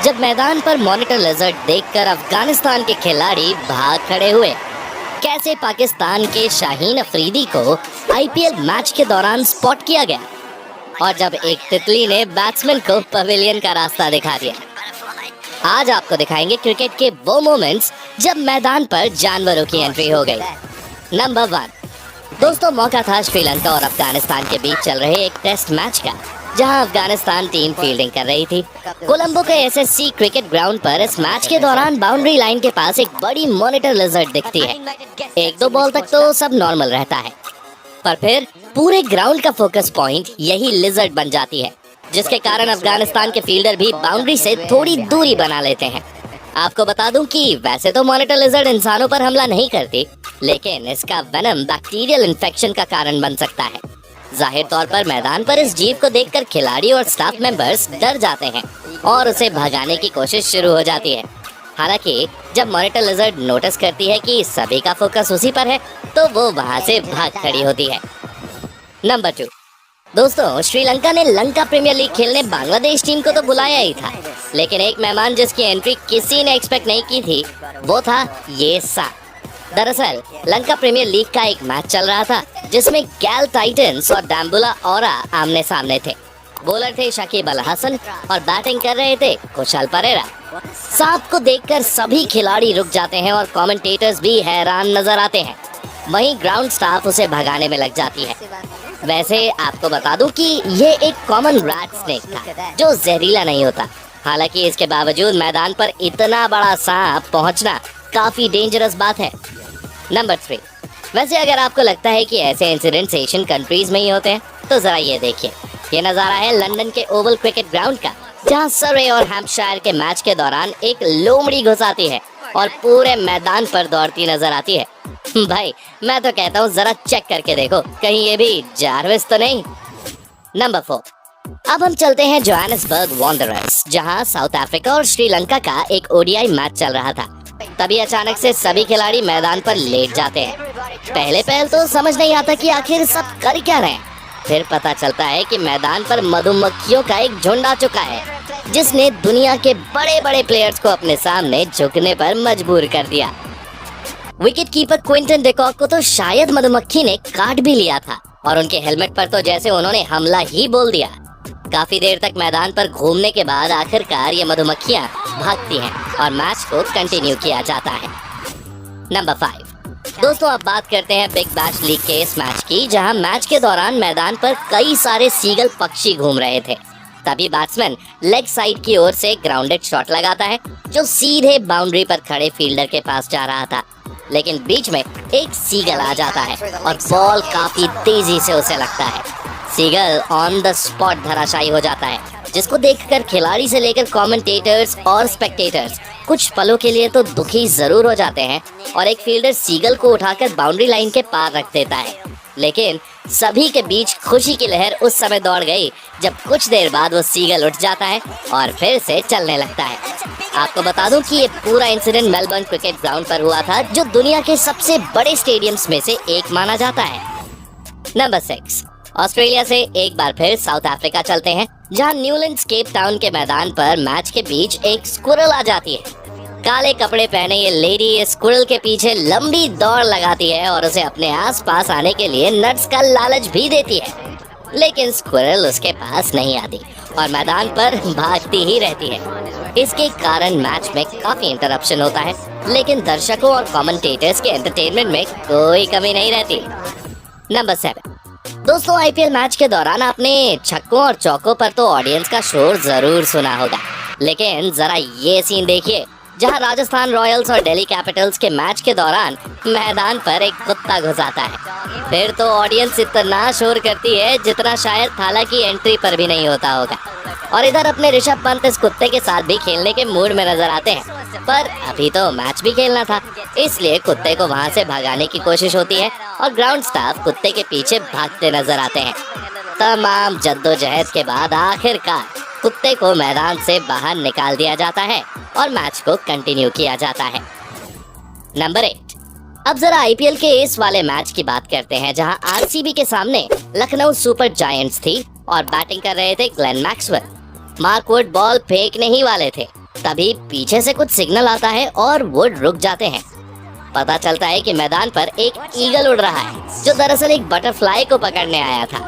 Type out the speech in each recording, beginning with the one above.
जब मैदान पर मॉनिटर लिजर्ड देखकर अफगानिस्तान के खिलाड़ी भाग खड़े हुए। कैसे पाकिस्तान के शाहीन अफरीदी को आईपीएल मैच के दौरान स्पॉट किया गया और जब एक तितली ने बैट्समैन को पवेलियन का रास्ता दिखा दिया। आज आपको दिखाएंगे क्रिकेट के वो मोमेंट्स जब मैदान पर जानवरों की एंट्री हो गई। नंबर 1 दोस्तों, मौका था श्रीलंका और अफगानिस्तान के बीच चल रहे एक टेस्ट मैच का, जहां अफगानिस्तान टीम फील्डिंग कर रही थी। कोलंबो के एसएससी क्रिकेट ग्राउंड पर इस मैच के दौरान बाउंड्री लाइन के पास एक बड़ी मॉनिटर लिजर्ड दिखती है। 1-2 बॉल तक तो सब नॉर्मल रहता है, पर फिर पूरे ग्राउंड का फोकस पॉइंट यही लिजर्ड बन जाती है, जिसके कारण अफगानिस्तान के फील्डर भी बाउंड्री से थोड़ी दूरी बना लेते हैं। आपको बता दूं कि वैसे तो मॉनिटर लिजर्ड इंसानों पर हमला नहीं करती, लेकिन इसका वेनम बैक्टीरियल इन्फेक्शन का कारण बन सकता है। जाहिर तौर पर मैदान पर इस जीव को देखकर खिलाड़ी और स्टाफ मेंबर्स डर जाते हैं और उसे भगाने की कोशिश शुरू हो जाती है। हालांकि जब मॉनिटर लिजर्ड नोटिस करती है कि सभी का फोकस उसी पर है, तो वो वहां से भाग खड़ी होती है। नंबर 2 दोस्तों, श्रीलंका ने लंका प्रीमियर लीग खेलने बांग्लादेश टीम को तो बुलाया ही था, लेकिन एक मेहमान जिसकी एंट्री किसी ने एक्सपेक्ट नहीं की थी, वो था ये सा। दरअसल लंका प्रीमियर लीग का एक मैच चल रहा था, जिसमें गैल टाइटंस और डैम्बुला ओरा आमने सामने थे। बॉलर थे शकीब अल हसन और बैटिंग कर रहे थे कुशाल परेरा। सांप को देखकर सभी खिलाड़ी रुक जाते हैं और कमेंटेटर्स भी हैरान नजर आते हैं। वहीं ग्राउंड स्टाफ उसे भगाने में लग जाती है। वैसे आपको बता दूं कि ये एक कॉमन रैट स्नेक था, जो जहरीला नहीं होता। हालांकि इसके बावजूद मैदान पर इतना बड़ा सांप पहुंचना काफी डेंजरस बात है। नंबर 3 वैसे अगर आपको लगता है कि ऐसे इंसिडेंट्स एशियन कंट्रीज में ही होते हैं, तो जरा ये देखिए। ये नज़ारा है लंदन के ओवल क्रिकेट ग्राउंड का, जहां सरे और हैम्पशायर के मैच के दौरान एक लोमड़ी घुस आती है और पूरे मैदान पर दौड़ती नजर आती है। भाई मैं तो कहता हूँ जरा चेक करके देखो, कहीं ये भी जारविस तो नहीं। नंबर 4 अब हम चलते हैं जोहानिसबर्ग वांडरर्स, जहां साउथ अफ्रीका और श्रीलंका का एक ओडीआई मैच चल रहा था। तभी अचानक से सभी खिलाड़ी मैदान पर लेट जाते हैं। पहले तो समझ नहीं आता कि आखिर सब कर क्या रहे हैं। फिर पता चलता है कि मैदान पर मधुमक्खियों का एक झुंड आ चुका है, जिसने दुनिया के बड़े बड़े प्लेयर्स को अपने सामने झुकने पर मजबूर कर दिया। विकेट कीपर क्विंटन डिकॉक को तो शायद मधुमक्खी ने काट भी लिया था, और उनके हेलमेट पर तो जैसे उन्होंने हमला ही बोल दिया। काफी देर तक मैदान पर घूमने के बाद आखिरकार ये मधुमक्खियां भागती हैं और मैच को कंटिन्यू किया जाता है। नंबर 5 दोस्तों, अब बात करते हैं बिग बैश लीग के इस मैच की, जहां मैच के दौरान मैदान पर कई सारे सीगल पक्षी घूम रहे थे। तभी बैट्समैन लेग साइड की ओर से ग्राउंडेड शॉट लगाता है, जो सीधे बाउंड्री पर खड़े फील्डर के पास जा रहा था। लेकिन बीच में एक सीगल आ जाता है और बॉल काफी तेजी से उसे लगता है। सीगल ऑन द स्पॉट धराशायी हो जाता है, जिसको देखकर खिलाड़ी से लेकर कमेंटेटर्स और स्पेक्टेटर्स कुछ पलों के लिए तो दुखी जरूर हो जाते हैं, और एक फील्डर सीगल को उठाकर बाउंड्री लाइन के पार रख देता है। लेकिन सभी के बीच खुशी की लहर उस समय दौड़ गई, जब कुछ देर बाद वो सीगल उठ जाता है और फिर से चलने लगता है। आपको बता दूं कि ये पूरा इंसिडेंट मेलबर्न क्रिकेट ग्राउंड पर हुआ था, जो दुनिया के सबसे बड़े स्टेडियम्स में से एक माना जाता है। नंबर 6 ऑस्ट्रेलिया से एक बार फिर साउथ अफ्रीका चलते हैं, जहां न्यूलैंड्स केप टाउन के मैदान पर मैच के बीच एक स्क्विरल आ जाती है। काले कपड़े पहने ये लेडी इस स्क्विरल के पीछे लंबी दौड़ लगाती है और उसे अपने आसपास आने के लिए नट्स का लालच भी देती है। लेकिन स्क्विरल उसके पास नहीं आती और मैदान पर भागती ही रहती है। इसके कारण मैच में काफी इंटरप्शन होता है, लेकिन दर्शकों और कमेंटेटर्स के एंटरटेनमेंट में कोई कमी नहीं रहती। नंबर 7 दोस्तों, आईपीएल मैच के दौरान आपने छक्कों और चौकों पर तो ऑडियंस का शोर जरूर सुना होगा, लेकिन जरा ये सीन देखिए, जहां राजस्थान रॉयल्स और दिल्ली कैपिटल्स के मैच के दौरान मैदान पर एक कुत्ता घुस आता है। फिर तो ऑडियंस इतना शोर करती है जितना शायद थाला की एंट्री पर भी नहीं होता होगा। और इधर अपने ऋषभ पंत इस कुत्ते के साथ भी खेलने के मूड में नजर आते हैं, पर अभी तो मैच भी खेलना था, इसलिए कुत्ते को वहां से भगाने की कोशिश होती है और ग्राउंड स्टाफ कुत्ते के पीछे भागते नजर आते हैं। तमाम जद्दोजहद के बाद आखिरकार कुत्ते को मैदान से बाहर निकाल दिया जाता है और मैच को कंटिन्यू किया जाता है। नंबर 8 अब जरा आईपीएल के इस वाले मैच की बात करते हैं, जहां आरसीबी के सामने लखनऊ सुपर जायंट्स थी और बैटिंग कर रहे थे Glenn Maxwell. Mark Wood ball फेंकने ही वाले थे, तभी पीछे से कुछ सिग्नल आता है और वो रुक जाते हैं। पता चलता है कि मैदान पर एक ईगल उड़ रहा है जो दरअसल एक बटरफ्लाई को पकड़ने आया था।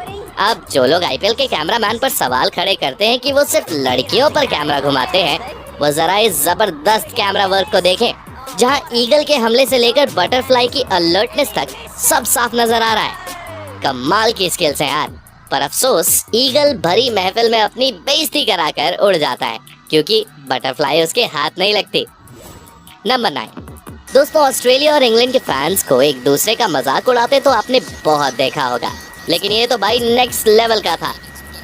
अब जो लोग आईपीएल के कैमरामैन पर सवाल खड़े करते हैं कि वो सिर्फ लड़कियों पर कैमरा घुमाते हैं, वो जरा इस जबरदस्त कैमरा वर्क को देखें, जहां ईगल के हमले से लेकर बटरफ्लाई की अलर्टनेस तक सब साफ नजर आ रहा है। कमाल की स्किल्स हैं यार। पर अफसोस ईगल भरी महफिल में अपनी बेइज्जती कराकर उड़ जाता है क्योंकि बटरफ्लाई उसके हाथ नहीं लगती। नंबर 9। दोस्तों, ऑस्ट्रेलिया और इंग्लैंड के फैंस को एक दूसरे का मजाक उड़ाते तो आपने बहुत देखा होगा, लेकिन ये तो भाई नेक्स्ट लेवल का था।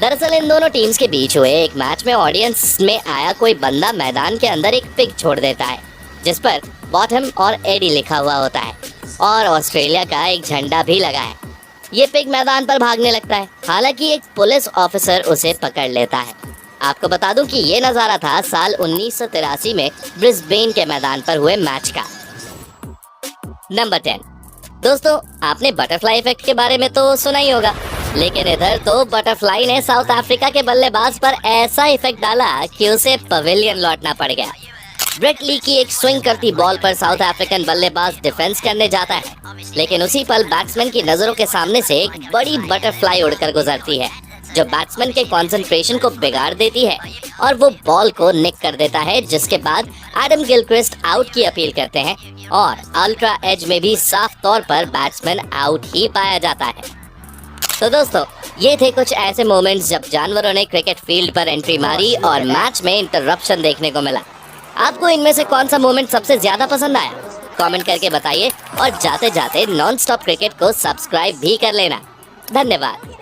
दरअसल इन दोनों टीम्स के बीच हुए एक मैच में ऑडियंस में आया कोई बंदा मैदान के अंदर एक पिग छोड़ देता है जिस पर बॉटम और एडी लिखा हुआ होता है और ऑस्ट्रेलिया का एक झंडा भी लगा है। ये पिग मैदान पर भागने लगता है, हालांकि एक पुलिस ऑफिसर उसे पकड़ लेता है। आपको बता दूं कि ये नज़ारा था साल 1983 में ब्रिस्बेन के मैदान पर हुए मैच का। नंबर 10। दोस्तों, आपने बटरफ्लाई इफेक्ट के बारे में तो सुना ही होगा, लेकिन इधर तो बटरफ्लाई ने साउथ अफ्रीका के बल्लेबाज पर ऐसा इफेक्ट डाला कि उसे पवेलियन लौटना पड़ गया। ब्रेट ली की एक स्विंग करती बॉल पर साउथ अफ्रीकन बल्लेबाज डिफेंस करने जाता है, लेकिन उसी पल बैट्समैन की नजरों के सामने से एक बड़ी बटरफ्लाई उड़कर गुजरती है जो बैट्समैन के कंसंट्रेशन को बिगाड़ देती है और वो बॉल को निक कर देता है, जिसके बाद एडम गिलक्रिस्ट आउट की अपील करते हैं और अल्ट्रा एज में भी साफ तौर पर बैट्समैन आउट ही पाया जाता है। तो दोस्तों, ये थे कुछ ऐसे मोमेंट्स जब जानवरों ने क्रिकेट फील्ड पर एंट्री मारी और मैच में इंटरप्शन देखने को मिला। आपको इनमें से कौन सा मोमेंट सबसे ज्यादा पसंद आया? कमेंट करके बताइए और जाते जाते नॉन स्टॉप क्रिकेट को सब्सक्राइब भी कर लेना। धन्यवाद।